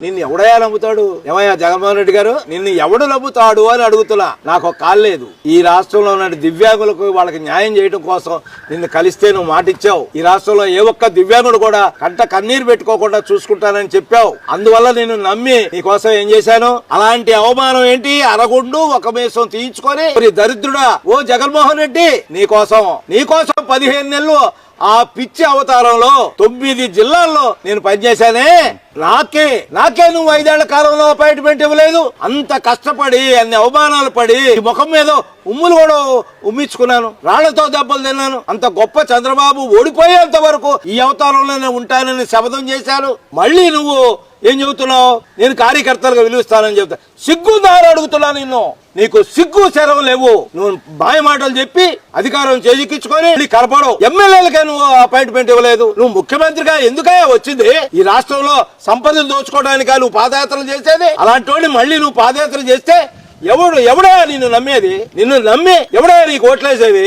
నిన్ను ఎవడయా నమ్ముతాడు? ఏమయ్యా జగన్మోహన్ రెడ్డి గారు, నిన్ను ఎవడు నమ్ముతాడు అని అడుగుతున్నా. నాకు ఒక కాల్ లేదు. ఈ రాష్ట్రంలో ఉన్న దివ్యాంగులకు వాళ్ళకి న్యాయం చేయడం కోసం నిన్ను కలిస్తే నువ్వు మాటిచ్చావు. ఈ రాష్ట్రంలో ఏ ఒక్క దివ్యాంగుడు కూడా కంట కన్నీరు పెట్టుకోకుండా చూసుకుంటానని చెప్పావు. అందువల్ల నేను నమ్మి నీకోసం ఏం చేశాను? అలాంటి అవమానం ఏంటి? అరగుండు ఒక మేసం తీయించుకొని దరిద్రుడా ఓ జగన్మోహన్ రెడ్డి, నీకోసం 15 నెలలు ఆ పిచ్చి అవతారంలో 9 జిల్లాల్లో నేను పనిచేశానే. నాకే నువ్వు 5 ఏళ్ల కాలంలో అపాయింట్మెంట్ ఇవ్వలేదు. అంత కష్టపడి అన్ని అవమానాలు పడి ముఖం మీద ఉమ్ములు కూడా ఉమ్మించుకున్నాను, రాళ్లతో దెబ్బలు తిన్నాను. అంత గొప్ప చంద్రబాబు ఓడిపోయేంత వరకు ఈ అవతారంలోనే ఉంటానని శపథం చేశాను. మళ్ళీ నువ్వు ఏం చెబుతున్నావు? నేను కార్యకర్తలుగా విలుస్తానని చెబుతా. సిగ్గుందారు అడుగుతున్నా నిన్ను. నీకు సిగ్గు శరం లేవు. నువ్వు బాయ్ మాటలు చెప్పి అధికారం చేజిక్కించుకొని కలపడం. ఎమ్మెల్యేలకే నువ్వు అపాయింట్మెంట్ ఇవ్వలేదు. నువ్వు ముఖ్యమంత్రిగా ఎందుకయ్యా వచ్చింది? ఈ రాష్ట్రంలో సంపదలు దోచుకోవడానికి నువ్వు పాదయాత్రలు చేసేది. అలాంటి వాడిని మళ్ళీ నువ్వు పాదయాత్ర చేస్తే ఎవడయా నిన్ను నమ్మేది? నిన్ను నమ్మి ఎవడయా నీకు ఓట్లేసేది?